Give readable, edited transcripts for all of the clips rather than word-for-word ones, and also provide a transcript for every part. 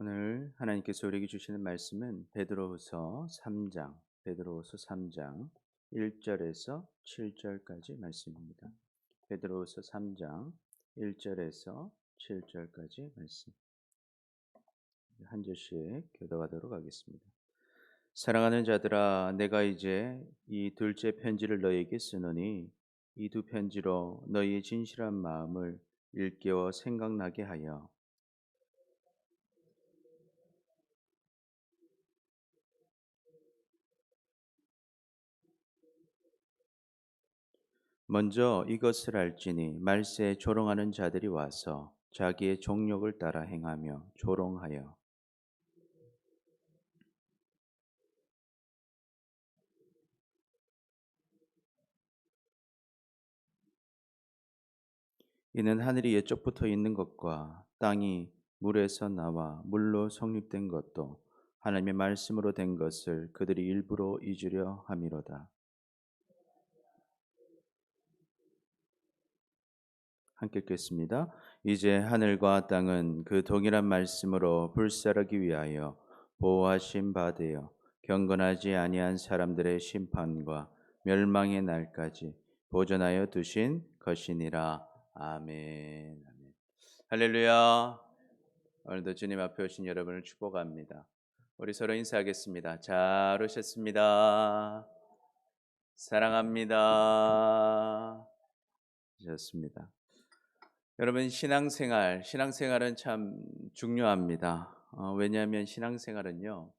오늘 하나님께서 우리에게 주시는 말씀은 베드로후서 3장 1절에서 7절까지 말씀입니다. 베드로후서 3장 1절에서 7절까지 말씀. 한 절씩 교독하도록 하겠습니다. 사랑하는 자들아, 내가 이제 이 둘째 편지를 너희에게 쓰노니 이 두 편지로 너희의 진실한 마음을 일깨워 생각나게 하여 먼저 이것을 알지니 말세에 조롱하는 자들이 와서 자기의 종욕을 따라 행하며 조롱하여 이는 하늘이 예적부터 있는 것과 땅이 물에서 나와 물로 성립된 것도 하나님의 말씀으로 된 것을 그들이 일부러 잊으려 함이로다. 함께 읽겠습니다. 이제 하늘과 땅은 그 동일한 말씀으로 불살하기 위하여 보호하신 바 되어 경건하지 아니한 사람들의 심판과 멸망의 날까지 보존하여 두신 것이니라. 아멘. 아멘. 할렐루야. 오늘도 주님 앞에 오신 여러분을 축복합니다. 우리 서로 인사하겠습니다. 잘 오셨습니다. 사랑합니다. 좋습니다. 여러분, 신앙생활은 참 중요합니다. 왜냐하면 신앙생활은요,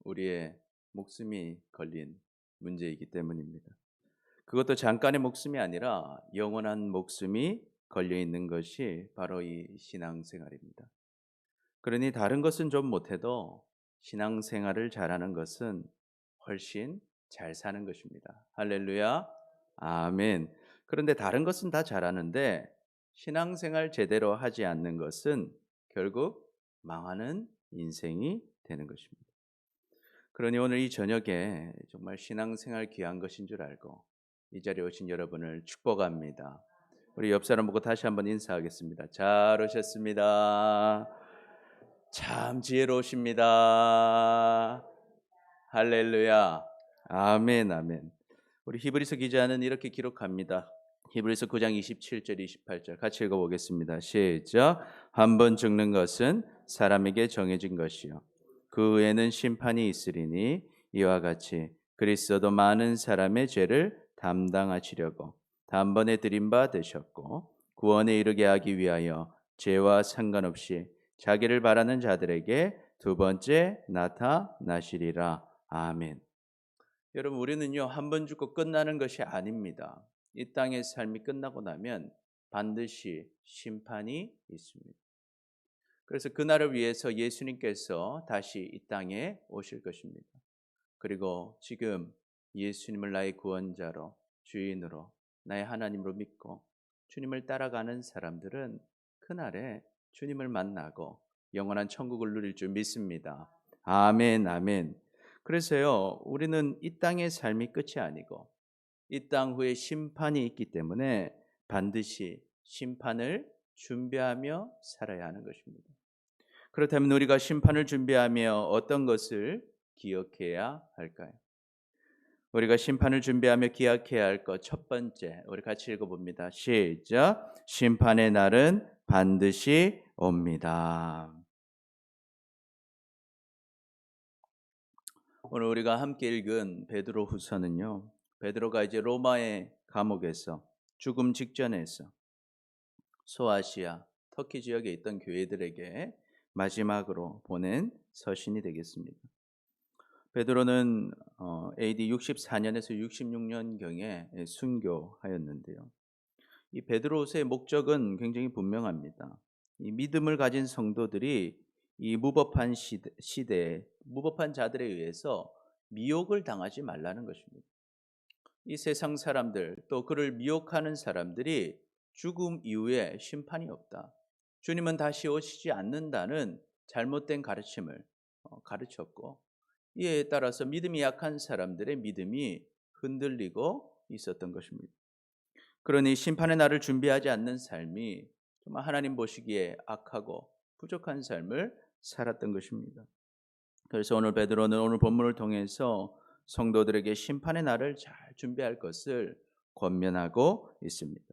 우리의 목숨이 걸린 문제이기 때문입니다. 그것도 잠깐의 목숨이 아니라 영원한 목숨이 걸려 있는 것이 바로 이 신앙생활입니다. 그러니 다른 것은 좀 못해도 신앙생활을 잘하는 것은 훨씬 잘 사는 것입니다. 할렐루야. 아멘. 그런데 다른 것은 다 잘하는데 신앙생활 제대로 하지 않는 것은 결국 망하는 인생이 되는 것입니다. 그러니 오늘 이 저녁에 정말 신앙생활 귀한 것인 줄 알고 이 자리에 오신 여러분을 축복합니다. 우리 옆 사람 보고 다시 한번 인사하겠습니다. 잘 오셨습니다. 참 지혜로우십니다. 할렐루야. 아멘, 아멘. 우리 히브리서 기자는 이렇게 기록합니다. 히브리서 9장 27절 28절 같이 읽어보겠습니다. 시작. 한 번 죽는 것은 사람에게 정해진 것이요 그 후에는 심판이 있으리니 이와 같이 그리스도도 많은 사람의 죄를 담당하시려고 단번에 드린 바 되셨고 구원에 이르게 하기 위하여 죄와 상관없이 자기를 바라는 자들에게 두 번째 나타나시리라. 아멘. 여러분, 우리는요 한 번 죽고 끝나는 것이 아닙니다. 이 땅의 삶이 끝나고 나면 반드시 심판이 있습니다. 그래서 그날을 위해서 예수님께서 다시 이 땅에 오실 것입니다. 그리고 지금 예수님을 나의 구원자로 주인으로 나의 하나님으로 믿고 주님을 따라가는 사람들은 그날에 주님을 만나고 영원한 천국을 누릴 줄 믿습니다. 아멘, 아멘. 그래서요, 우리는 이 땅의 삶이 끝이 아니고 이 땅 후에 심판이 있기 때문에 반드시 심판을 준비하며 살아야 하는 것입니다. 그렇다면 우리가 심판을 준비하며 어떤 것을 기억해야 할까요? 우리가 심판을 준비하며 기억해야 할 것 첫 번째, 우리 같이 읽어봅니다. 시작. 심판의 날은 반드시 옵니다. 오늘 우리가 함께 읽은 베드로후서는요, 베드로가 이제 로마의 감옥에서 죽음 직전에서 소아시아, 터키 지역에 있던 교회들에게 마지막으로 보낸 서신이 되겠습니다. 베드로는 AD 64년에서 66년경에 순교하였는데요. 이 베드로서의 목적은 굉장히 분명합니다. 이 믿음을 가진 성도들이 이 무법한 시대에 무법한 자들에 의해서 미혹을 당하지 말라는 것입니다. 이 세상 사람들 또 그를 미혹하는 사람들이 죽음 이후에 심판이 없다. 주님은 다시 오시지 않는다는 잘못된 가르침을 가르쳤고 이에 따라서 믿음이 약한 사람들의 믿음이 흔들리고 있었던 것입니다. 그러니 심판의 날을 준비하지 않는 삶이 정말 하나님 보시기에 악하고 부족한 삶을 살았던 것입니다. 그래서 오늘 베드로는 오늘 본문을 통해서 성도들에게 심판의 날을 잘 준비할 것을 권면하고 있습니다.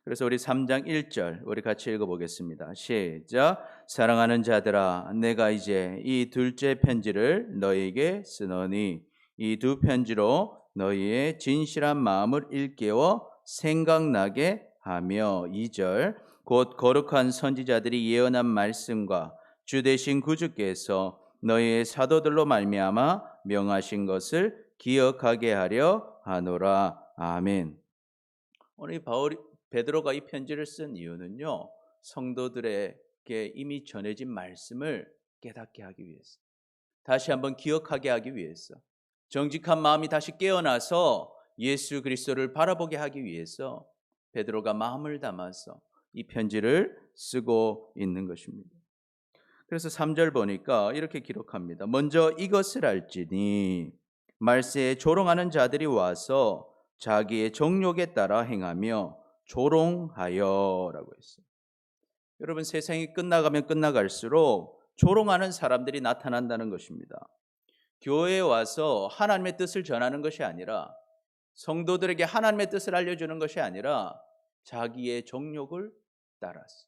그래서 우리 3장 1절 우리 같이 읽어보겠습니다. 시작. 사랑하는 자들아, 내가 이제 이 둘째 편지를 너희에게 쓰노니 이 두 편지로 너희의 진실한 마음을 일깨워 생각나게 하며 2절 곧 거룩한 선지자들이 예언한 말씀과 주 되신 구주께서 너희의 사도들로 말미암아 명하신 것을 기억하게 하려 하노라. 아멘. 오늘 베드로가 이 편지를 쓴 이유는요, 성도들에게 이미 전해진 말씀을 깨닫게 하기 위해서, 다시 한번 기억하게 하기 위해서, 정직한 마음이 다시 깨어나서 예수 그리스도를 바라보게 하기 위해서 베드로가 마음을 담아서 이 편지를 쓰고 있는 것입니다. 그래서 3절 보니까 이렇게 기록합니다. 먼저 이것을 알지니 말세에 조롱하는 자들이 와서 자기의 정욕에 따라 행하며 조롱하여라고 했어요. 여러분, 세상이 끝나가면 끝나갈수록 조롱하는 사람들이 나타난다는 것입니다. 교회에 와서 하나님의 뜻을 전하는 것이 아니라, 성도들에게 하나님의 뜻을 알려주는 것이 아니라 자기의 정욕을 따라서,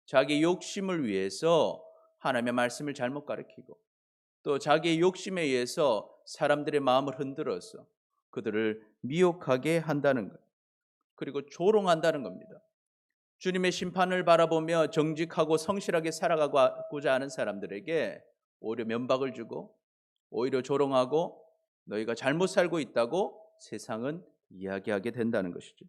자기 욕심을 위해서 하나님의 말씀을 잘못 가르치고, 또 자기의 욕심에 의해서 사람들의 마음을 흔들어서 그들을 미혹하게 한다는 것, 그리고 조롱한다는 겁니다. 주님의 심판을 바라보며 정직하고 성실하게 살아가고자 하는 사람들에게 오히려 면박을 주고, 오히려 조롱하고, 너희가 잘못 살고 있다고 세상은 이야기하게 된다는 것이죠.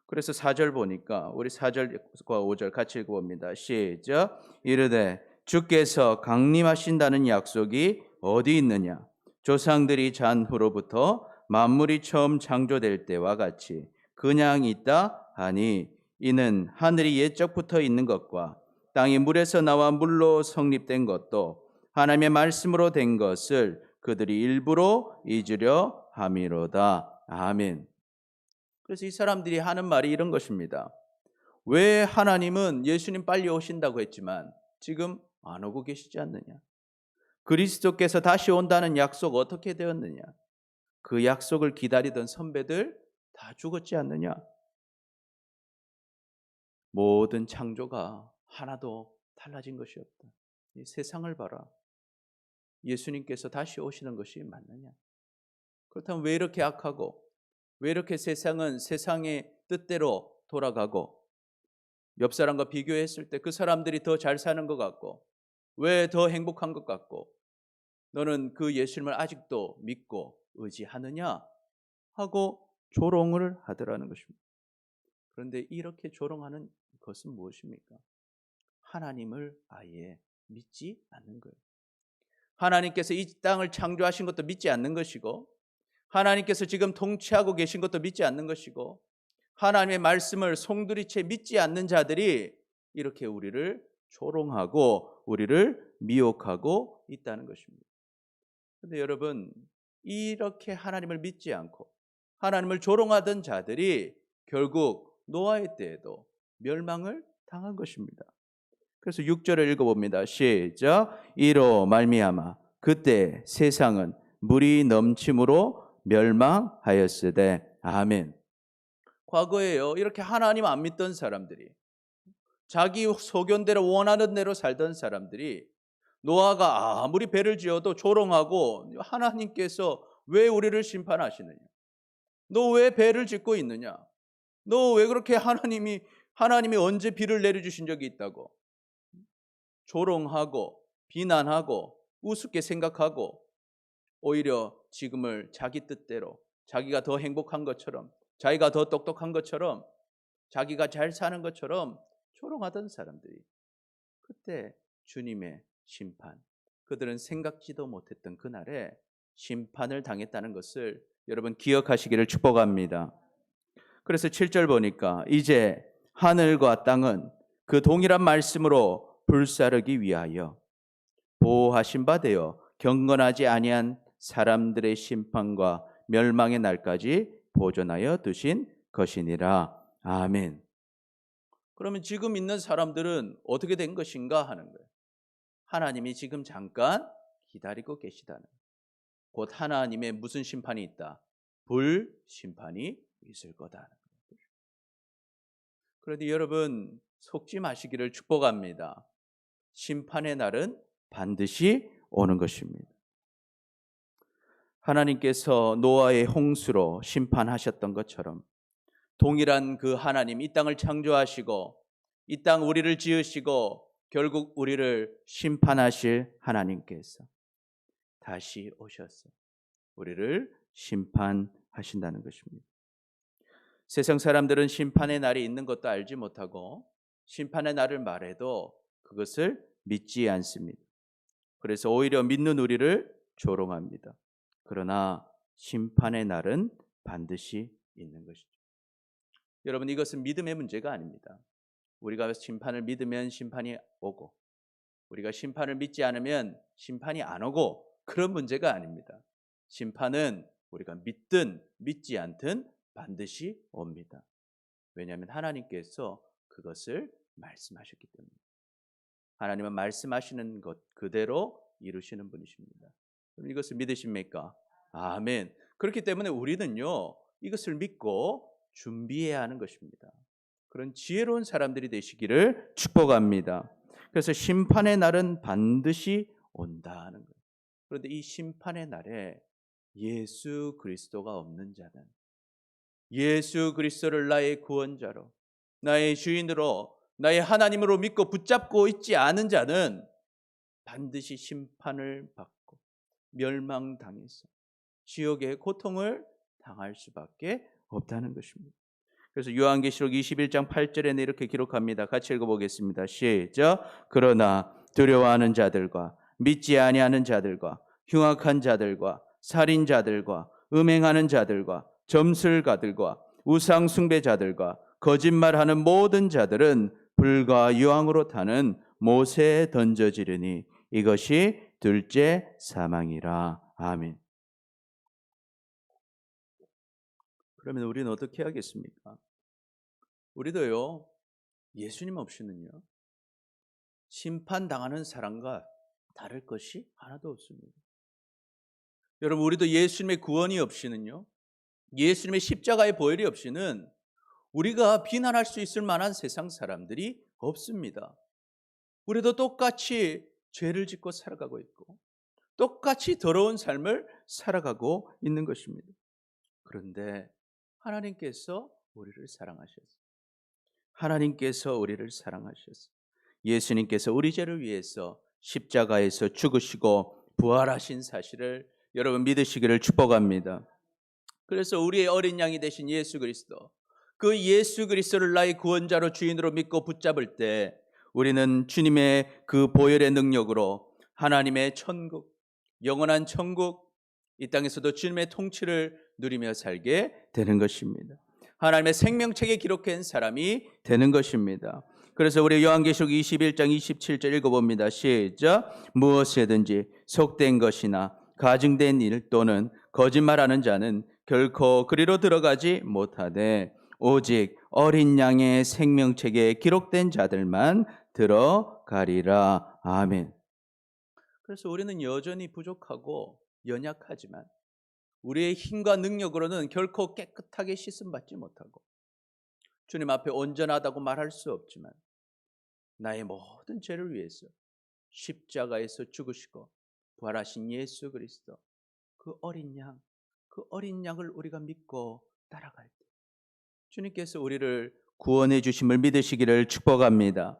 그래서 4절 보니까 우리 4절과 5절 같이 읽어봅니다. 시작. 이르되 주께서 강림하신다는 약속이 어디 있느냐? 조상들이 잔 후로부터 만물이 처음 창조될 때와 같이 그냥 있다 하니, 이는 하늘이 옛적부터 있는 것과 땅이 물에서 나와 물로 성립된 것도 하나님의 말씀으로 된 것을 그들이 일부러 잊으려 함이로다. 아멘. 그래서 이 사람들이 하는 말이 이런 것입니다. 왜 하나님은 예수님 빨리 오신다고 했지만 지금 안 오고 계시지 않느냐? 그리스도께서 다시 온다는 약속 어떻게 되었느냐? 그 약속을 기다리던 선배들 다 죽었지 않느냐? 모든 창조가 하나도 달라진 것이 없다. 이 세상을 봐라. 예수님께서 다시 오시는 것이 맞느냐? 그렇다면 왜 이렇게 악하고, 왜 이렇게 세상은 세상의 뜻대로 돌아가고, 옆 사람과 비교했을 때 그 사람들이 더 잘 사는 것 같고, 왜 더 행복한 것 같고, 너는 그 예수님을 아직도 믿고 의지하느냐 하고 조롱을 하더라는 것입니다. 그런데 이렇게 조롱하는 것은 무엇입니까? 하나님을 아예 믿지 않는 거예요. 하나님께서 이 땅을 창조하신 것도 믿지 않는 것이고, 하나님께서 지금 통치하고 계신 것도 믿지 않는 것이고, 하나님의 말씀을 송두리째 믿지 않는 자들이 이렇게 우리를 조롱하고 우리를 미혹하고 있다는 것입니다. 그런데 여러분, 이렇게 하나님을 믿지 않고 하나님을 조롱하던 자들이 결국 노아의 때에도 멸망을 당한 것입니다. 그래서 6절을 읽어봅니다. 시작. 이로 말미암아 그때 세상은 물이 넘침으로 멸망하였으되. 아멘. 과거에요, 이렇게 하나님 안 믿던 사람들이, 자기 소견대로 원하는 대로 살던 사람들이 노아가 아무리 배를 지어도 조롱하고, 하나님께서 왜 우리를 심판하시느냐? 너 왜 배를 짓고 있느냐? 너 왜 그렇게 하나님이 언제 비를 내려주신 적이 있다고? 조롱하고 비난하고 우습게 생각하고, 오히려 지금을 자기 뜻대로, 자기가 더 행복한 것처럼, 자기가 더 똑똑한 것처럼, 자기가 잘 사는 것처럼 조롱하던 사람들이 그때 주님의 심판, 그들은 생각지도 못했던 그날에 심판을 당했다는 것을 여러분 기억하시기를 축복합니다. 그래서 7절 보니까 이제 하늘과 땅은 그 동일한 말씀으로 불사르기 위하여 보호하신 바 되어 경건하지 아니한 사람들의 심판과 멸망의 날까지 보존하여 두신 것이니라. 아멘. 그러면 지금 있는 사람들은 어떻게 된 것인가 하는 거예요. 하나님이 지금 잠깐 기다리고 계시다는, 곧 하나님의 무슨 심판이 있다? 불 심판이 있을 거다. 그런데 여러분 속지 마시기를 축복합니다. 심판의 날은 반드시 오는 것입니다. 하나님께서 노아의 홍수로 심판하셨던 것처럼 동일한 그 하나님, 이 땅을 창조하시고 이 땅 우리를 지으시고 결국 우리를 심판하실 하나님께서 다시 오셔서 우리를 심판하신다는 것입니다. 세상 사람들은 심판의 날이 있는 것도 알지 못하고 심판의 날을 말해도 그것을 믿지 않습니다. 그래서 오히려 믿는 우리를 조롱합니다. 그러나 심판의 날은 반드시 있는 것이죠. 여러분, 이것은 믿음의 문제가 아닙니다. 우리가 심판을 믿으면 심판이 오고 우리가 심판을 믿지 않으면 심판이 안 오고, 그런 문제가 아닙니다. 심판은 우리가 믿든 믿지 않든 반드시 옵니다. 왜냐하면 하나님께서 그것을 말씀하셨기 때문에. 하나님은 말씀하시는 것 그대로 이루시는 분이십니다. 그럼 이것을 믿으십니까? 아멘. 그렇기 때문에 우리는요, 이것을 믿고 준비해야 하는 것입니다. 그런 지혜로운 사람들이 되시기를 축복합니다. 그래서 심판의 날은 반드시 온다는 거예요. 그런데 이 심판의 날에 예수 그리스도가 없는 자는, 예수 그리스도를 나의 구원자로, 나의 주인으로, 나의 하나님으로 믿고 붙잡고 있지 않은 자는 반드시 심판을 받고 멸망당해서 지옥의 고통을 당할 수밖에 없다는 것입니다. 그래서 요한계시록 21장 8절에는 이렇게 기록합니다. 같이 읽어보겠습니다. 시작. 그러나 두려워하는 자들과 믿지 아니하는 자들과 흉악한 자들과 살인자들과 음행하는 자들과 점술가들과 우상 숭배자들과 거짓말하는 모든 자들은 불과 유황으로 타는 못에 던져지르니 이것이 둘째 사망이라. 아멘. 그러면 우리는 어떻게 하겠습니까? 우리도요, 예수님 없이는요, 심판당하는 사람과 다를 것이 하나도 없습니다. 여러분, 우리도 예수님의 구원이 없이는요, 예수님의 십자가의 보혈이 없이는 우리가 비난할 수 있을 만한 세상 사람들이 없습니다. 우리도 똑같이 죄를 짓고 살아가고 있고 똑같이 더러운 삶을 살아가고 있는 것입니다. 그런데 하나님께서 우리를 사랑하셨어요. 하나님께서 우리를 사랑하셨어요. 예수님께서 우리 죄를 위해서 십자가에서 죽으시고 부활하신 사실을 여러분 믿으시기를 축복합니다. 그래서 우리의 어린 양이 되신 예수 그리스도, 그 예수 그리스도를 나의 구원자로 주인으로 믿고 붙잡을 때 우리는 주님의 그 보혈의 능력으로 하나님의 천국, 영원한 천국, 이 땅에서도 주님의 통치를 누리며 살게 되는 것입니다. 하나님의 생명책에 기록한 사람이 되는 것입니다. 그래서 우리 요한계시록 21장 27절 읽어봅니다. 시작. 무엇이든지 속된 것이나 가증된 일 또는 거짓말하는 자는 결코 그리로 들어가지 못하되 오직 어린 양의 생명책에 기록된 자들만 들어가리라. 아멘. 그래서 우리는 여전히 부족하고 연약하지만 우리의 힘과 능력으로는 결코 깨끗하게 씻음받지 못하고 주님 앞에 온전하다고 말할 수 없지만 나의 모든 죄를 위해서 십자가에서 죽으시고 부활하신 예수 그리스도, 그 어린 양, 그 어린 양을 우리가 믿고 따라갈 때 주님께서 우리를 구원해 주심을 믿으시기를 축복합니다.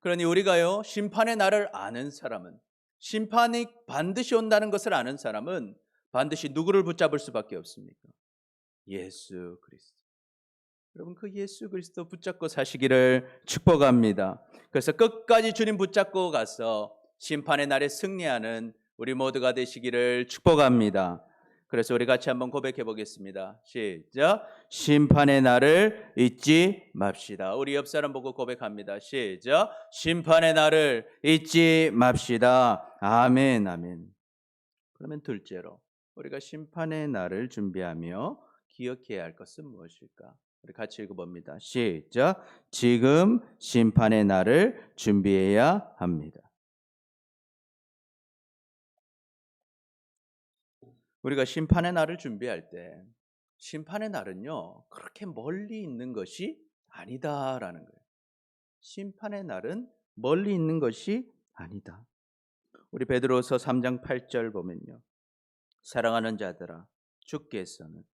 그러니 우리가요, 심판의 날을 아는 사람은, 심판이 반드시 온다는 것을 아는 사람은 반드시 누구를 붙잡을 수밖에 없습니까? 예수 그리스도. 여러분, 그 예수 그리스도 붙잡고 사시기를 축복합니다. 그래서 끝까지 주님 붙잡고 가서 심판의 날에 승리하는 우리 모두가 되시기를 축복합니다. 그래서 우리 같이 한번 고백해 보겠습니다. 시작. 심판의 날을 잊지 맙시다. 우리 옆 사람 보고 고백합니다. 시작. 심판의 날을 잊지 맙시다. 아멘, 아멘. 그러면 둘째로 우리가 심판의 날을 준비하며 기억해야 할 것은 무엇일까? 우리 같이 읽어봅니다. 시작. 지금 심판의 날을 준비해야 합니다. 우리가 심판의 날을 준비할 때 심판의 날은요 그렇게 멀리 있는 것이 아니다라는 거예요. 심판의 날은 멀리 있는 것이 아니다. 우리 베드로서 3장 8절 보면요. 사랑하는 자들아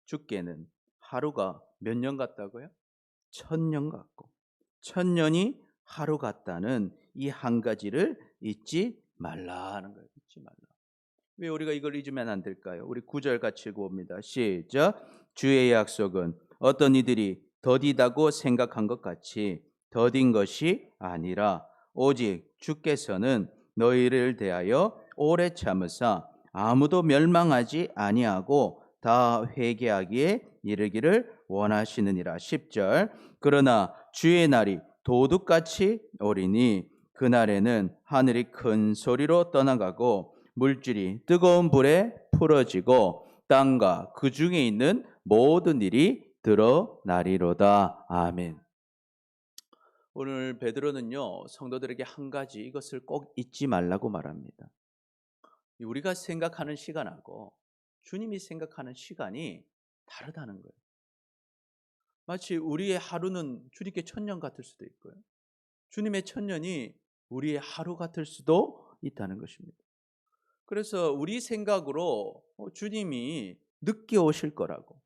주께는 하루가 몇 년 같다고요? 1000년 같고 1000년이 하루 같다는 이 한 가지를 잊지 말라 하는 거예요. 잊지 말라. 왜 우리가 이걸 잊으면 안 될까요? 우리 9절 같이 읽어봅니다. 시작. 주의 약속은 어떤 이들이 더디다고 생각한 것 같이 더딘 것이 아니라 오직 주께서는 너희를 대하여 오래 참으사 아무도 멸망하지 아니하고 다 회개하기에 이르기를 원하시느니라. 10절. 그러나 주의 날이 도둑같이 오리니 그날에는 하늘이 큰 소리로 떠나가고 물질이 뜨거운 불에 풀어지고 땅과 그 중에 있는 모든 일이 드러나리로다. 아멘. 오늘 베드로는요 성도들에게 한 가지 이것을 꼭 잊지 말라고 말합니다. 우리가 생각하는 시간하고 주님이 생각하는 시간이 다르다는 거예요. 마치 우리의 하루는 주님께 1000년 같을 수도 있고요. 주님의 1000년이 우리의 하루 같을 수도 있다는 것입니다. 그래서 우리 생각으로 주님이 늦게 오실 거라고,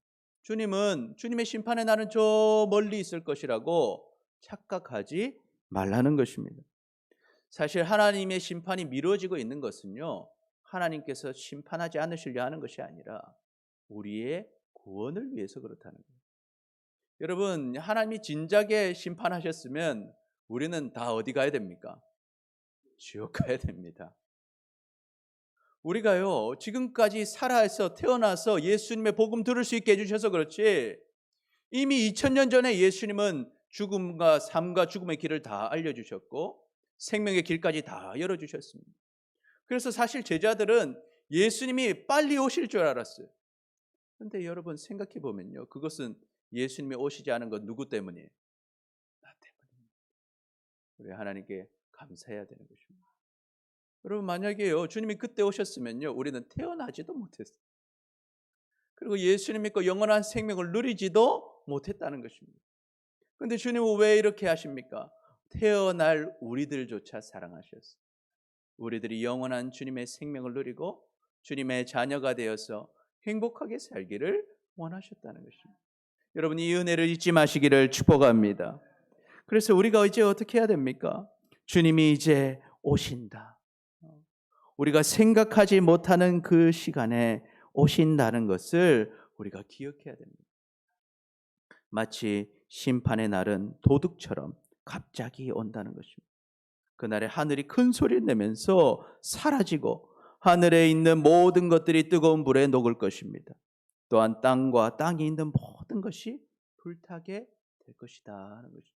주님은 주님의 심판의 날은 저 멀리 있을 것이라고 착각하지 말라는 것입니다. 사실 하나님의 심판이 미뤄지고 있는 것은요 하나님께서 심판하지 않으시려 하는 것이 아니라 우리의 구원을 위해서 그렇다는 거예요. 여러분, 하나님이 진작에 심판하셨으면 우리는 다 어디 가야 됩니까? 지옥 가야 됩니다. 우리가요 지금까지 살아서 태어나서 예수님의 복음 들을 수 있게 해주셔서 그렇지, 이미 2000년 전에 예수님은 죽음과 삶과 죽음의 길을 다 알려주셨고 생명의 길까지 다 열어주셨습니다. 그래서 사실 제자들은 예수님이 빨리 오실 줄 알았어요. 그런데 여러분 생각해 보면요 그것은 예수님이 오시지 않은 건 누구 때문이에요? 나 때문입니다. 우리 하나님께 감사해야 되는 것입니다. 여러분 만약에요 주님이 그때 오셨으면요 우리는 태어나지도 못했어요. 그리고 예수님 믿고 영원한 생명을 누리지도 못했다는 것입니다. 그런데 주님은 왜 이렇게 하십니까? 태어날 우리들조차 사랑하셨어요. 우리들이 영원한 주님의 생명을 누리고 주님의 자녀가 되어서 행복하게 살기를 원하셨다는 것입니다. 여러분 이 은혜를 잊지 마시기를 축복합니다. 그래서 우리가 이제 어떻게 해야 됩니까? 주님이 이제 오신다. 우리가 생각하지 못하는 그 시간에 오신다는 것을 우리가 기억해야 됩니다. 마치 심판의 날은 도둑처럼 갑자기 온다는 것입니다. 그날에 하늘이 큰 소리를 내면서 사라지고 하늘에 있는 모든 것들이 뜨거운 불에 녹을 것입니다. 또한 땅과 땅에 있는 모든 것이 불타게 될 것이다 하는 것이죠.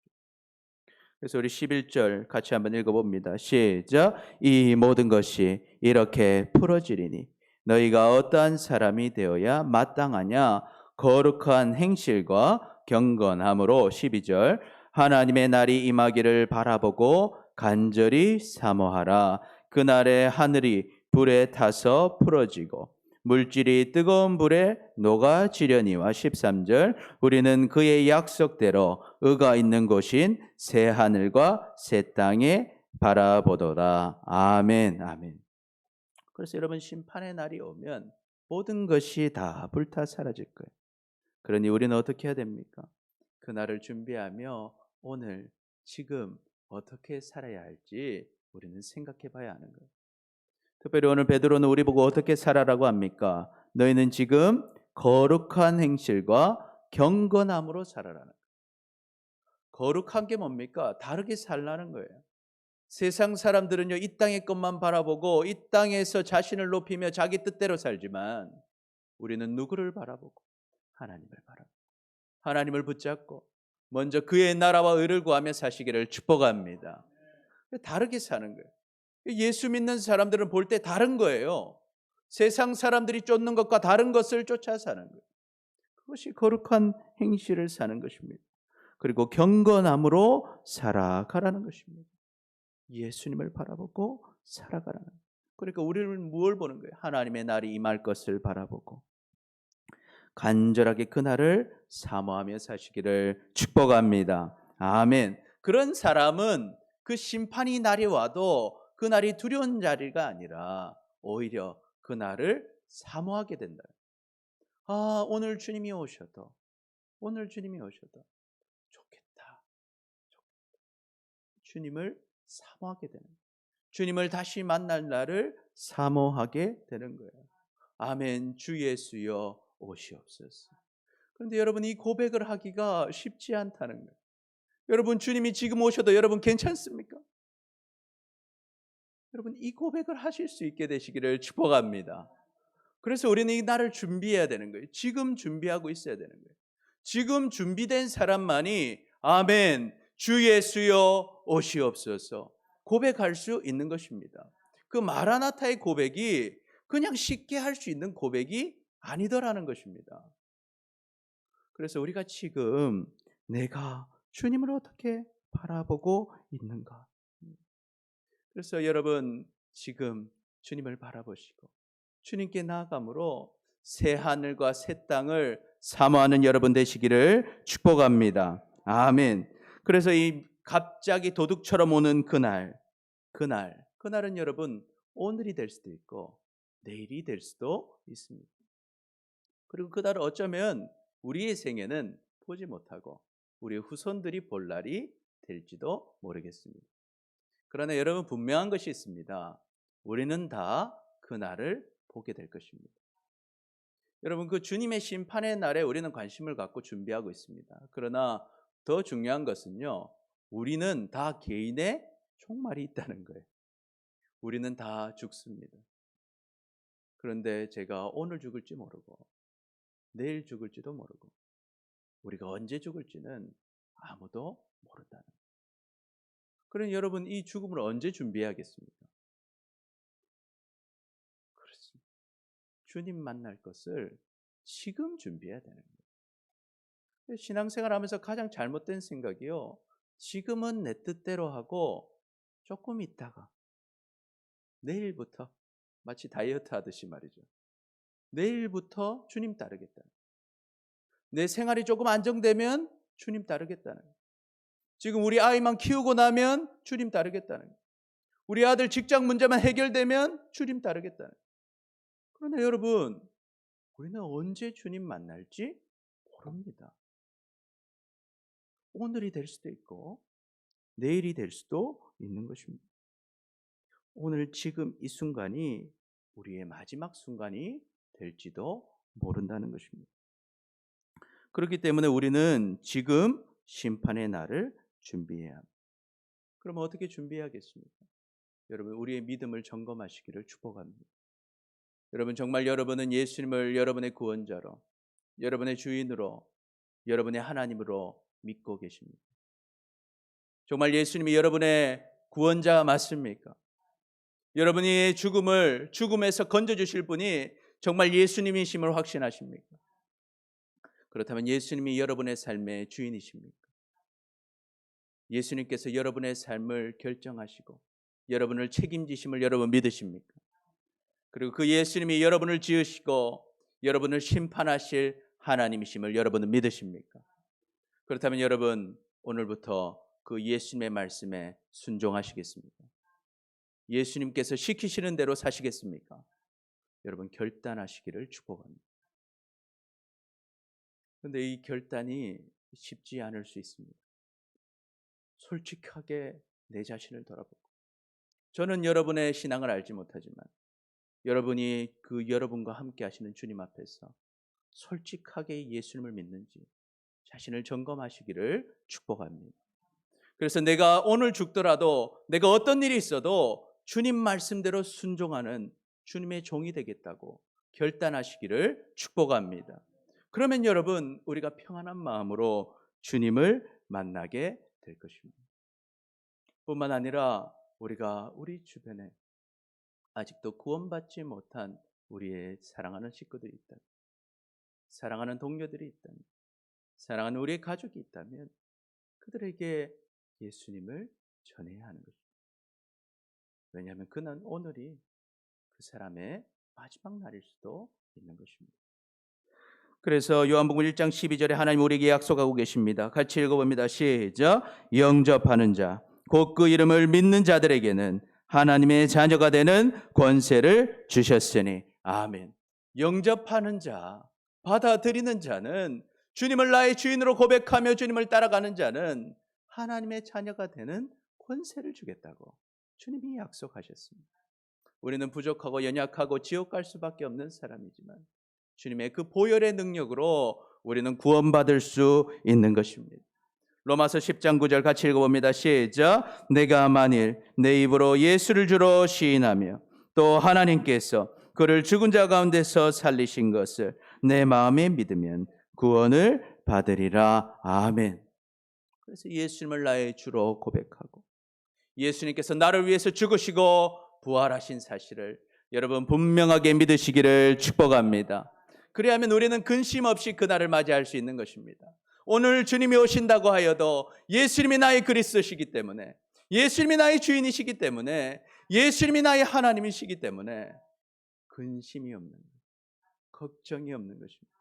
그래서 우리 11절 같이 한번 읽어봅니다. 시작. 이 모든 것이 이렇게 풀어지리니 너희가 어떠한 사람이 되어야 마땅하냐? 거룩한 행실과 경건함으로 12절 하나님의 날이 임하기를 바라보고 간절히 사모하라. 그날에 하늘이 불에 타서 풀어지고 물질이 뜨거운 불에 녹아지려니와 13절 우리는 그의 약속대로 의가 있는 곳인 새 하늘과 새 땅에 바라보도다. 아멘. 아멘. 그래서 여러분 심판의 날이 오면 모든 것이 다 불타 사라질 거예요. 그러니 우리는 어떻게 해야 됩니까? 그 날을 준비하며 오늘 지금 어떻게 살아야 할지 우리는 생각해 봐야 하는 거예요. 특별히 오늘 베드로는 우리 보고 어떻게 살아라고 합니까? 너희는 지금 거룩한 행실과 경건함으로 살아라는 거예요. 거룩한 게 뭡니까? 다르게 살라는 거예요. 세상 사람들은요 이 땅의 것만 바라보고 이 땅에서 자신을 높이며 자기 뜻대로 살지만 우리는 누구를 바라보고? 하나님을 바라보고 하나님을 붙잡고 먼저 그의 나라와 의를 구하며 사시기를 축복합니다. 다르게 사는 거예요. 예수 믿는 사람들은 볼 때 다른 거예요. 세상 사람들이 쫓는 것과 다른 것을 쫓아 사는 거예요. 그것이 거룩한 행실을 사는 것입니다. 그리고 경건함으로 살아가라는 것입니다. 예수님을 바라보고 살아가라는 거예요. 그러니까 우리는 무엇을 보는 거예요? 하나님의 날이 임할 것을 바라보고 간절하게 그날을 사모하며 사시기를 축복합니다. 아멘. 그런 사람은 그 심판이 날이 와도 그 날이 두려운 자리가 아니라 오히려 그 날을 사모하게 된다. 아, 오늘 주님이 오셔도, 오늘 주님이 오셔도 좋겠다. 주님을 사모하게 되는 거예요. 주님을 다시 만날 날을 사모하게 되는 거예요. 아멘. 주 예수여 오시옵소서. 그런데 여러분, 이 고백을 하기가 쉽지 않다는 거예요. 여러분, 주님이 지금 오셔도 여러분 괜찮습니까? 여러분, 이 고백을 하실 수 있게 되시기를 축복합니다. 그래서 우리는 이 날을 준비해야 되는 거예요. 지금 준비하고 있어야 되는 거예요. 지금 준비된 사람만이 아멘, 주 예수여 오시옵소서 고백할 수 있는 것입니다. 그 마라나타의 고백이 그냥 쉽게 할 수 있는 고백이 아니더라는 것입니다. 그래서 우리가 지금 내가 주님을 어떻게 바라보고 있는가? 그래서 여러분, 지금 주님을 바라보시고 주님께 나아감으로 새 하늘과 새 땅을 사모하는 여러분 되시기를 축복합니다. 아멘. 그래서 이 갑자기 도둑처럼 오는 그날은 여러분 오늘이 될 수도 있고 내일이 될 수도 있습니다. 그리고 그날을 어쩌면 우리의 생애는 보지 못하고 우리 후손들이 볼 날이 될지도 모르겠습니다. 그러나 여러분, 분명한 것이 있습니다. 우리는 다 그날을 보게 될 것입니다. 여러분, 그 주님의 심판의 날에 우리는 관심을 갖고 준비하고 있습니다. 그러나 더 중요한 것은요, 우리는 다 개인의 종말이 있다는 거예요. 우리는 다 죽습니다. 그런데 제가 오늘 죽을지 모르고 내일 죽을지도 모르고 우리가 언제 죽을지는 아무도 모른다는 거예요. 그러니 여러분, 이 죽음을 언제 준비해야겠습니까? 그렇습니다. 주님 만날 것을 지금 준비해야 되는 거예요. 신앙생활 하면서 가장 잘못된 생각이요, 지금은 내 뜻대로 하고 조금 있다가 내일부터, 마치 다이어트 하듯이 말이죠, 내일부터 주님 따르겠다. 내 생활이 조금 안정되면 주님 따르겠다는 거예요. 지금 우리 아이만 키우고 나면 주님 따르겠다는 거예요. 우리 아들 직장 문제만 해결되면 주님 따르겠다는 거예요. 그런데 여러분, 우리는 언제 주님 만날지 모릅니다. 오늘이 될 수도 있고 내일이 될 수도 있는 것입니다. 오늘 지금 이 순간이 우리의 마지막 순간이 될지도 모른다는 것입니다. 그렇기 때문에 우리는 지금 심판의 날을 준비해야 합니다. 그럼 어떻게 준비해야겠습니까? 여러분, 우리의 믿음을 점검하시기를 축복합니다. 여러분, 정말 여러분은 예수님을 여러분의 구원자로, 여러분의 주인으로, 여러분의 하나님으로 믿고 계십니까? 정말 예수님이 여러분의 구원자 맞습니까? 여러분이 죽음에서 건져주실 분이 정말 예수님이심을 확신하십니까? 그렇다면 예수님이 여러분의 삶의 주인이십니까? 예수님께서 여러분의 삶을 결정하시고 여러분을 책임지심을 여러분 믿으십니까? 그리고 그 예수님이 여러분을 지으시고 여러분을 심판하실 하나님이심을 여러분은 믿으십니까? 그렇다면 여러분, 오늘부터 그 예수님의 말씀에 순종하시겠습니까? 예수님께서 시키시는 대로 사시겠습니까? 여러분, 결단하시기를 축복합니다. 그런데 이 결단이 쉽지 않을 수 있습니다. 솔직하게 내 자신을 돌아보고, 저는 여러분의 신앙을 알지 못하지만 여러분이 그 여러분과 함께 하시는 주님 앞에서 솔직하게 예수님을 믿는지 자신을 점검하시기를 축복합니다. 그래서 내가 오늘 죽더라도, 내가 어떤 일이 있어도 주님 말씀대로 순종하는 주님의 종이 되겠다고 결단하시기를 축복합니다. 그러면 여러분, 우리가 평안한 마음으로 주님을 만나게 될 것입니다. 뿐만 아니라 우리가 우리 주변에 아직도 구원받지 못한 우리의 사랑하는 식구들이 있다면, 사랑하는 동료들이 있다면, 사랑하는 우리의 가족이 있다면 그들에게 예수님을 전해야 하는 것입니다. 왜냐하면 그는 오늘이 그 사람의 마지막 날일 수도 있는 것입니다. 그래서 요한복음 1장 12절에 하나님 우리에게 약속하고 계십니다. 같이 읽어봅니다. 시작. 영접하는 자, 곧 그 이름을 믿는 자들에게는 하나님의 자녀가 되는 권세를 주셨으니. 아멘. 영접하는 자, 받아들이는 자는, 주님을 나의 주인으로 고백하며 주님을 따라가는 자는 하나님의 자녀가 되는 권세를 주겠다고 주님이 약속하셨습니다. 우리는 부족하고 연약하고 지옥 갈 수밖에 없는 사람이지만 주님의 그 보혈의 능력으로 우리는 구원받을 수 있는 것입니다. 로마서 10장 9절 같이 읽어봅니다. 시작. 내가 만일 내 입으로 예수를 주로 시인하며 또 하나님께서 그를 죽은 자 가운데서 살리신 것을 내 마음에 믿으면 구원을 받으리라. 아멘. 그래서 예수님을 나의 주로 고백하고 예수님께서 나를 위해서 죽으시고 부활하신 사실을 여러분 분명하게 믿으시기를 축복합니다. 그래야만 우리는 근심 없이 그날을 맞이할 수 있는 것입니다. 오늘 주님이 오신다고 하여도 예수님이 나의 그리스도시기 때문에, 예수님이 나의 주인이시기 때문에, 예수님이 나의 하나님이시기 때문에 근심이 없는 것, 걱정이 없는 것입니다.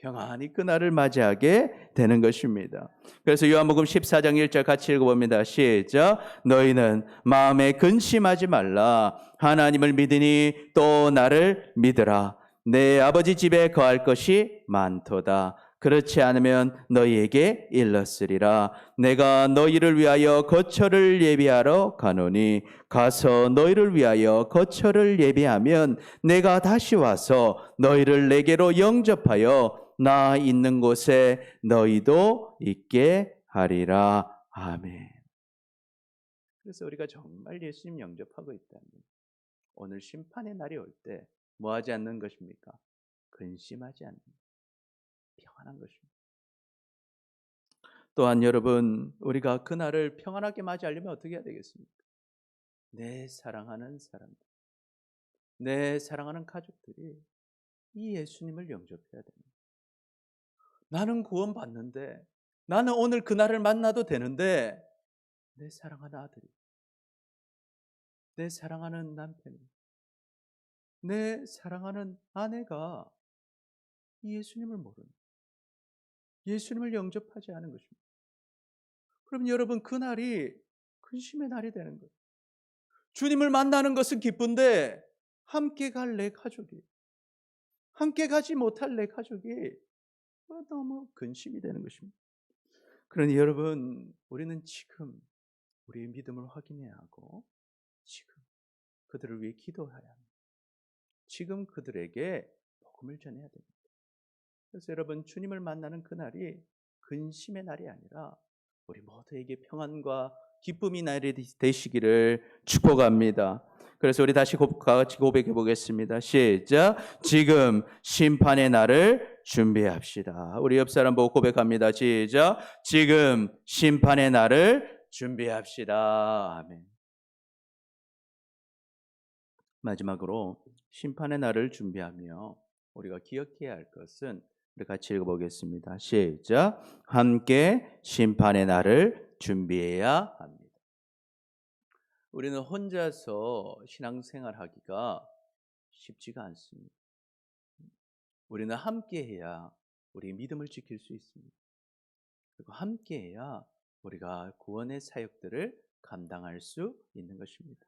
평안히 그날을 맞이하게 되는 것입니다. 그래서 요한복음 14장 1절 같이 읽어봅니다. 시작. 너희는 마음에 근심하지 말라. 하나님을 믿으니 또 나를 믿으라. 내 아버지 집에 거할 것이 많도다. 그렇지 않으면 너희에게 일렀으리라. 내가 너희를 위하여 거처를 예비하러 가노니 가서 너희를 위하여 거처를 예비하면 내가 다시 와서 너희를 내게로 영접하여 나 있는 곳에 너희도 있게 하리라. 아멘. 그래서 우리가 정말 예수님 영접하고 있다면 오늘 심판의 날이 올 때 뭐 하지 않는 것입니까? 근심하지 않는, 평안한 것입니다. 또한 여러분, 우리가 그날을 평안하게 맞이하려면 어떻게 해야 되겠습니까? 내 사랑하는 사람들, 내 사랑하는 가족들이 이 예수님을 영접해야 됩니다. 나는 구원받는데, 나는 오늘 그날을 만나도 되는데 내 사랑하는 아들이, 내 사랑하는 남편이, 내 사랑하는 아내가 예수님을 모르는, 예수님을 영접하지 않은 것입니다. 그럼 여러분 그날이 근심의 날이 되는 거예요. 주님을 만나는 것은 기쁜데 함께 갈 내 가족이, 함께 가지 못할 내 가족이 너무 근심이 되는 것입니다. 그러니 여러분, 우리는 지금 우리의 믿음을 확인해야 하고 지금 그들을 위해 기도해야 합니다. 지금 그들에게 복음을 전해야 됩니다. 그래서 여러분, 주님을 만나는 그날이 근심의 날이 아니라 우리 모두에게 평안과 기쁨이 날이 되시기를 축복합니다. 그래서 우리 다시 같이 고백해 보겠습니다. 시작. 지금 심판의 날을 준비합시다. 우리 옆 사람 보고 고백합니다. 시작. 지금 심판의 날을 준비합시다. 아멘. 마지막으로 심판의 날을 준비하며 우리가 기억해야 할 것은, 우리 같이 읽어보겠습니다. 시작. 함께 심판의 날을 준비해야 합니다. 우리는 혼자서 신앙생활하기가 쉽지가 않습니다. 우리는 함께해야 우리 믿음을 지킬 수 있습니다. 그리고 함께해야 우리가 구원의 사역들을 감당할 수 있는 것입니다.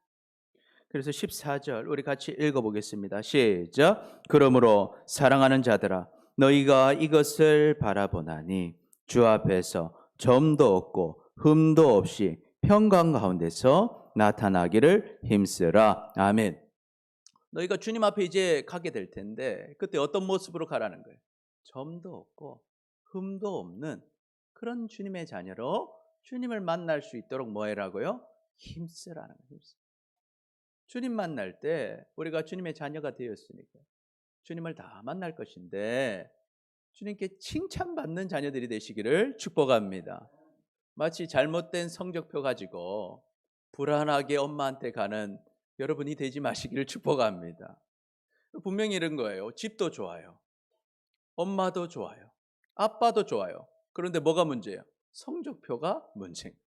그래서 14절 우리 같이 읽어보겠습니다. 시작. 그러므로 사랑하는 자들아, 너희가 이것을 바라보나니 주 앞에서 점도 없고 흠도 없이 평강 가운데서 나타나기를 힘쓰라. 아멘. 너희가 주님 앞에 이제 가게 될 텐데 그때 어떤 모습으로 가라는 거예요? 점도 없고 흠도 없는 그런 주님의 자녀로 주님을 만날 수 있도록 뭐 해라고요? 힘쓰라는 거예요. 힘쓰. 주님 만날 때 우리가 주님의 자녀가 되었으니까 주님을 다 만날 것인데 주님께 칭찬받는 자녀들이 되시기를 축복합니다. 마치 잘못된 성적표 가지고 불안하게 엄마한테 가는 여러분이 되지 마시기를 축복합니다. 분명히 이런 거예요. 집도 좋아요. 엄마도 좋아요. 아빠도 좋아요. 그런데 뭐가 문제예요? 성적표가 문제입니다.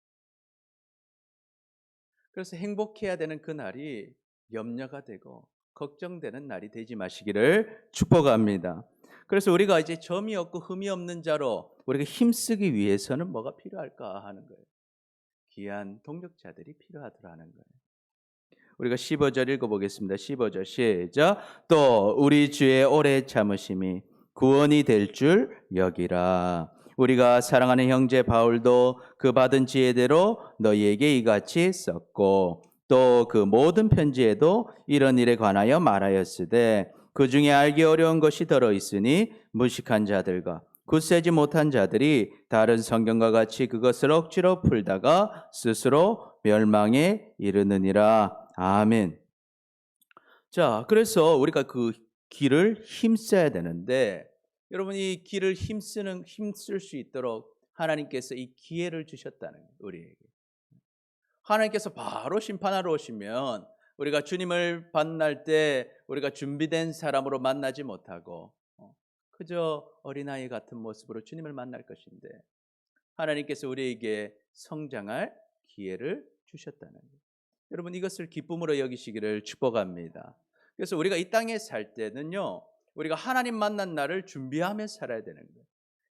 그래서 행복해야 되는 그날이 염려가 되고 걱정되는 날이 되지 마시기를 축복합니다. 그래서 우리가 이제 점이 없고 흠이 없는 자로 우리가 힘쓰기 위해서는 뭐가 필요할까 하는 거예요. 귀한 동력자들이 필요하더라는 거예요. 우리가 15절 읽어보겠습니다. 15절 시작. 또 우리 주의 오래 참으심이 구원이 될 줄 여기라. 우리가 사랑하는 형제 바울도 그 받은 지혜대로 너희에게 이같이 썼고 또 그 모든 편지에도 이런 일에 관하여 말하였으되 그 중에 알기 어려운 것이 들어 있으니 무식한 자들과 굳세지 못한 자들이 다른 성경과 같이 그것을 억지로 풀다가 스스로 멸망에 이르느니라. 아멘. 자, 그래서 우리가 그 길을 힘써야 되는데 여러분 이 길을 힘쓸 수 있도록 하나님께서 이 기회를 주셨다는 거예요, 우리에게. 하나님께서 바로 심판하러 오시면 우리가 주님을 만날 때 우리가 준비된 사람으로 만나지 못하고 그저 어린아이 같은 모습으로 주님을 만날 것인데 하나님께서 우리에게 성장할 기회를 주셨다는 거예요. 여러분 이것을 기쁨으로 여기시기를 축복합니다. 그래서 우리가 이 땅에 살 때는요, 우리가 하나님 만난 날을 준비하며 살아야 되는 거예요.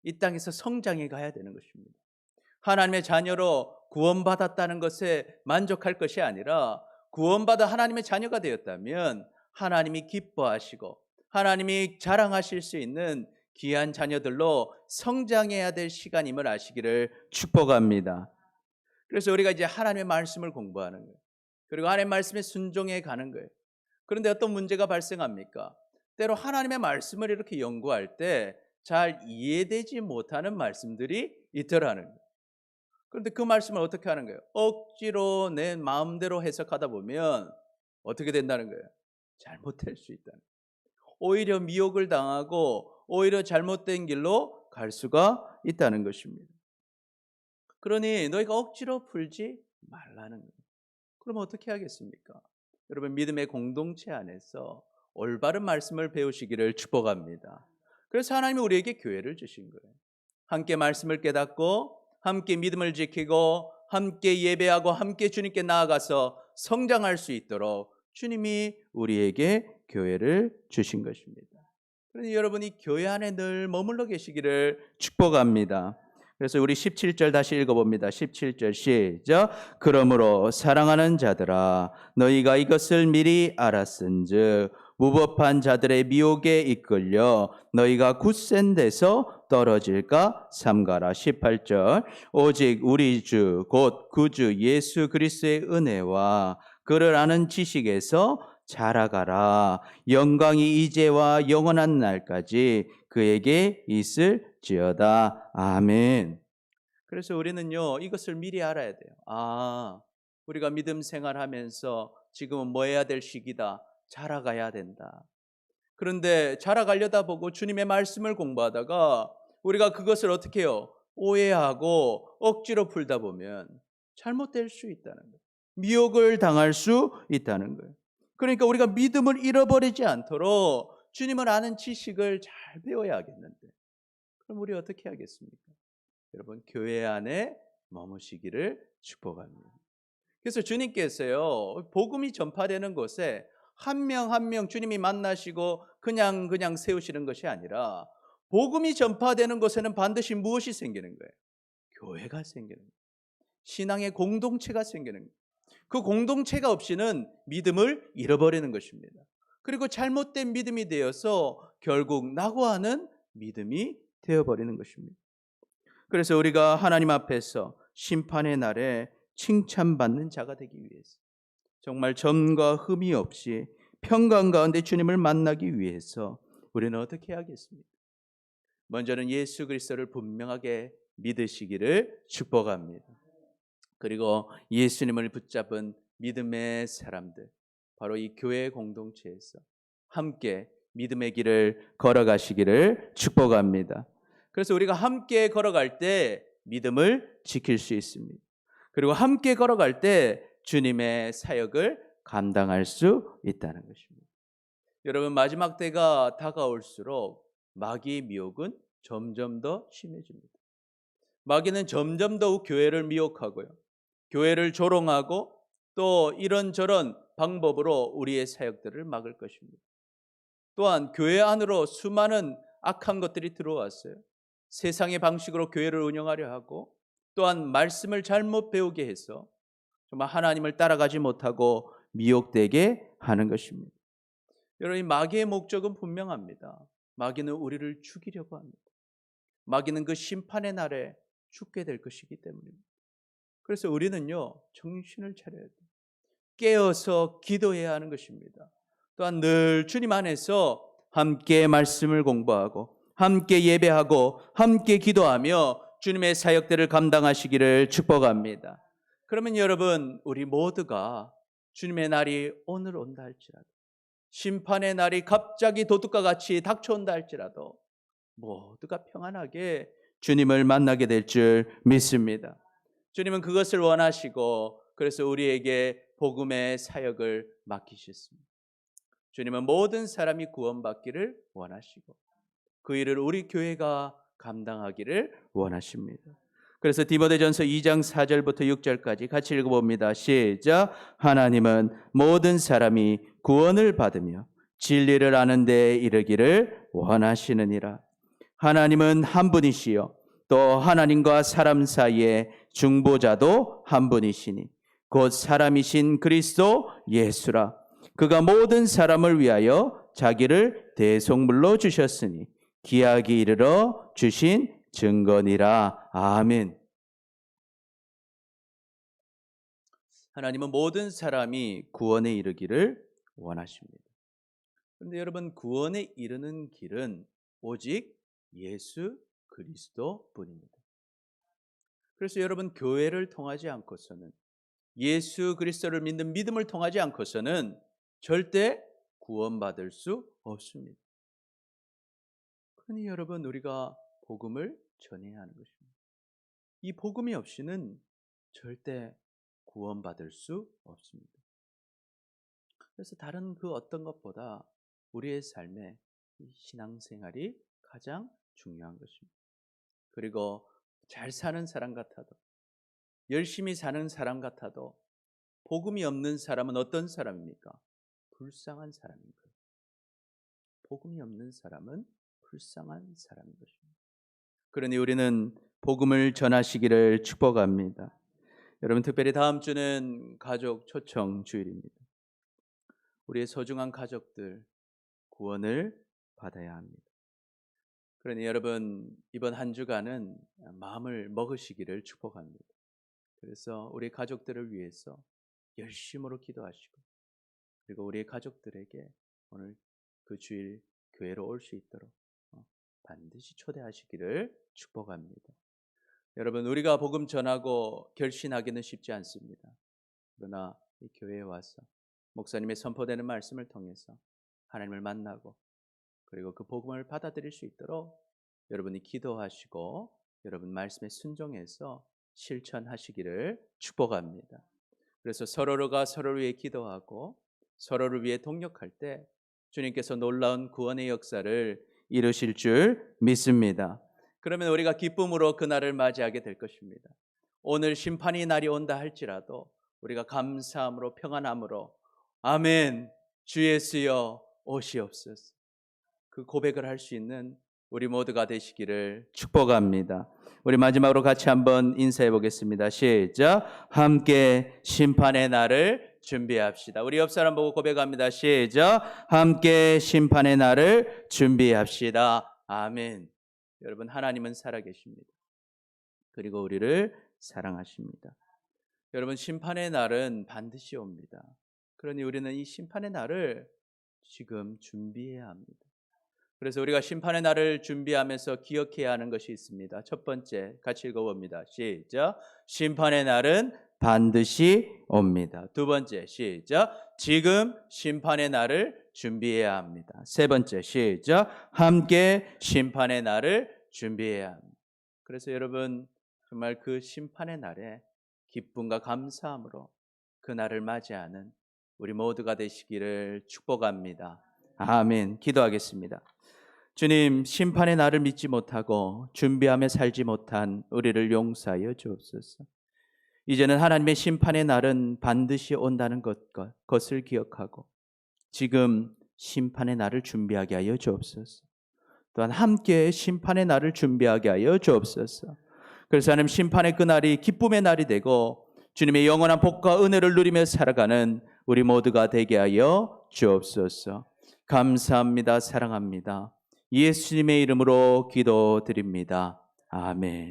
이 땅에서 성장해 가야 되는 것입니다. 하나님의 자녀로 구원받았다는 것에 만족할 것이 아니라 구원받아 하나님의 자녀가 되었다면 하나님이 기뻐하시고 하나님이 자랑하실 수 있는 귀한 자녀들로 성장해야 될 시간임을 아시기를 축복합니다. 그래서 우리가 이제 하나님의 말씀을 공부하는 거예요. 그리고 하나님의 말씀에 순종해 가는 거예요. 그런데 어떤 문제가 발생합니까? 때로 하나님의 말씀을 이렇게 연구할 때 잘 이해되지 못하는 말씀들이 있더라는 거예요. 그런데 그 말씀을 어떻게 하는 거예요? 억지로 내 마음대로 해석하다 보면 어떻게 된다는 거예요? 잘못될 수 있다는 거예요. 오히려 미혹을 당하고 오히려 잘못된 길로 갈 수가 있다는 것입니다. 그러니 너희가 억지로 풀지 말라는 거예요. 그럼 어떻게 하겠습니까? 여러분 믿음의 공동체 안에서 올바른 말씀을 배우시기를 축복합니다. 그래서 하나님이 우리에게 교회를 주신 거예요. 함께 말씀을 깨닫고 함께 믿음을 지키고 함께 예배하고 함께 주님께 나아가서 성장할 수 있도록 주님이 우리에게 교회를 주신 것입니다. 그러니 여러분이 교회 안에 늘 머물러 계시기를 축복합니다. 그래서 우리 17절 다시 읽어봅니다. 17절 시작. 그러므로 사랑하는 자들아 너희가 이것을 미리 알았은즉 무법한 자들의 미혹에 이끌려 너희가 굳센 데서 떨어질까 삼가라. 18절 오직 우리 주 곧 구주 예수 그리스도의 은혜와 그를 아는 지식에서 자라가라. 영광이 이제와 영원한 날까지 그에게 있을지어다. 아멘. 그래서 우리는요 이것을 미리 알아야 돼요. 우리가 믿음 생활하면서 지금은 뭐 해야 될 시기다. 자라가야 된다. 그런데 자라가려다 보고 주님의 말씀을 공부하다가 우리가 그것을 어떻게 해요? 오해하고 억지로 풀다 보면 잘못될 수 있다는 거예요. 미혹을 당할 수 있다는 거예요. 그러니까 우리가 믿음을 잃어버리지 않도록 주님을 아는 지식을 잘 배워야겠는데 그럼 우리 어떻게 하겠습니까? 여러분 교회 안에 머무시기를 축복합니다. 그래서 주님께서요 복음이 전파되는 곳에 한 명 한 명 주님이 만나시고 그냥 세우시는 것이 아니라 복음이 전파되는 곳에는 반드시 무엇이 생기는 거예요? 교회가 생기는 거예요. 신앙의 공동체가 생기는 거예요. 그 공동체가 없이는 믿음을 잃어버리는 것입니다. 그리고 잘못된 믿음이 되어서 결국 낙오하는 믿음이 되어버리는 것입니다. 그래서 우리가 하나님 앞에서 심판의 날에 칭찬받는 자가 되기 위해서 정말 점과 흠이 없이 평강 가운데 주님을 만나기 위해서 우리는 어떻게 하겠습니까? 먼저는 예수 그리스도를 분명하게 믿으시기를 축복합니다. 그리고 예수님을 붙잡은 믿음의 사람들, 바로 이 교회 공동체에서 함께 믿음의 길을 걸어가시기를 축복합니다. 그래서 우리가 함께 걸어갈 때 믿음을 지킬 수 있습니다. 그리고 함께 걸어갈 때 주님의 사역을 감당할 수 있다는 것입니다. 여러분 마지막 때가 다가올수록 마귀의 미혹은 점점 더 심해집니다. 마귀는 점점 더욱 교회를 미혹하고요. 교회를 조롱하고 또 이런저런 방법으로 우리의 사역들을 막을 것입니다. 또한 교회 안으로 수많은 악한 것들이 들어왔어요. 세상의 방식으로 교회를 운영하려 하고 또한 말씀을 잘못 배우게 해서 정말 하나님을 따라가지 못하고 미혹되게 하는 것입니다. 여러분, 이 마귀의 목적은 분명합니다. 마귀는 우리를 죽이려고 합니다. 마귀는 그 심판의 날에 죽게 될 것이기 때문입니다. 그래서 우리는요, 정신을 차려야 돼요. 깨어서 기도해야 하는 것입니다. 또한 늘 주님 안에서 함께 말씀을 공부하고 함께 예배하고 함께 기도하며 주님의 사역들을 감당하시기를 축복합니다. 그러면 여러분, 우리 모두가 주님의 날이 오늘 온다 할지라도, 심판의 날이 갑자기 도둑과 같이 닥쳐온다 할지라도 모두가 평안하게 주님을 만나게 될 줄 믿습니다. 주님은 그것을 원하시고 그래서 우리에게 복음의 사역을 맡기셨습니다. 주님은 모든 사람이 구원받기를 원하시고 그 일을 우리 교회가 감당하기를 원하십니다. 그래서 디모데전서 2장 4절부터 6절까지 같이 읽어봅니다. 시작. 하나님은 모든 사람이 구원을 받으며 진리를 아는 데 이르기를 원하시느니라. 하나님은 한 분이시요 또 하나님과 사람 사이에 중보자도 한 분이시니 곧 사람이신 그리스도 예수라. 그가 모든 사람을 위하여 자기를 대속물로 주셨으니 기약이 이르러 주신 증거니라. 아멘. 하나님은 모든 사람이 구원에 이르기를 원하십니다. 그런데 여러분, 구원에 이르는 길은 오직 예수 그리스도 뿐입니다. 그래서 여러분, 교회를 통하지 않고서는, 예수 그리스도를 믿는 믿음을 통하지 않고서는 절대 구원받을 수 없습니다. 그러니 여러분, 우리가 복음을 전해야 하는 것입니다. 이 복음이 없이는 절대 구원받을 수 없습니다. 그래서 다른 그 어떤 것보다 우리의 삶에 신앙생활이 가장 중요한 것입니다. 그리고 잘 사는 사람 같아도, 열심히 사는 사람 같아도 복음이 없는 사람은 어떤 사람입니까? 불쌍한 사람인 거예요. 복음이 없는 사람은 불쌍한 사람인 것입니다. 그러니 우리는 복음을 전하시기를 축복합니다. 여러분, 특별히 다음 주는 가족 초청 주일입니다. 우리의 소중한 가족들 구원을 받아야 합니다. 그러니 여러분, 이번 한 주간은 마음을 먹으시기를 축복합니다. 그래서 우리 가족들을 위해서 열심으로 기도하시고 그리고 우리 가족들에게 오늘 그 주일 교회로 올 수 있도록 반드시 초대하시기를 축복합니다. 여러분, 우리가 복음 전하고 결신하기는 쉽지 않습니다. 그러나 이 교회에 와서 목사님의 선포되는 말씀을 통해서 하나님을 만나고 그리고 그 복음을 받아들일 수 있도록 여러분이 기도하시고 여러분 말씀에 순종해서 실천하시기를 축복합니다. 그래서 서로가 서로를 위해 기도하고 서로를 위해 동력할 때 주님께서 놀라운 구원의 역사를 이루실 줄 믿습니다. 그러면 우리가 기쁨으로 그날을 맞이하게 될 것입니다. 오늘 심판의 날이 온다 할지라도 우리가 감사함으로 평안함으로 아멘 주 예수여 오시옵소서 그 고백을 할 수 있는 우리 모두가 되시기를 축복합니다. 우리 마지막으로 같이 한번 인사해 보겠습니다. 시작. 함께 심판의 날을 준비합시다. 우리 옆 사람 보고 고백합니다. 시작. 함께 심판의 날을 준비합시다. 아멘. 여러분, 하나님은 살아계십니다. 그리고 우리를 사랑하십니다. 여러분, 심판의 날은 반드시 옵니다. 그러니 우리는 이 심판의 날을 지금 준비해야 합니다. 그래서 우리가 심판의 날을 준비하면서 기억해야 하는 것이 있습니다. 첫 번째, 같이 읽어봅니다. 시작. 심판의 날은 반드시 옵니다. 두 번째, 시작. 지금 심판의 날을 준비해야 합니다. 세 번째, 시작. 함께 심판의 날을 준비해야 합니다. 그래서 여러분, 정말 그 심판의 날에 기쁨과 감사함으로 그 날을 맞이하는 우리 모두가 되시기를 축복합니다. 아멘. 기도하겠습니다. 주님, 심판의 날을 믿지 못하고 준비하며 살지 못한 우리를 용서하여 주옵소서. 이제는 하나님의 심판의 날은 반드시 온다는 것을 기억하고 지금 심판의 날을 준비하게 하여 주옵소서. 또한 함께 심판의 날을 준비하게 하여 주옵소서. 그래서 하나님 심판의 그날이 기쁨의 날이 되고 주님의 영원한 복과 은혜를 누리며 살아가는 우리 모두가 되게 하여 주옵소서. 감사합니다. 사랑합니다. 예수님의 이름으로 기도드립니다. 아멘.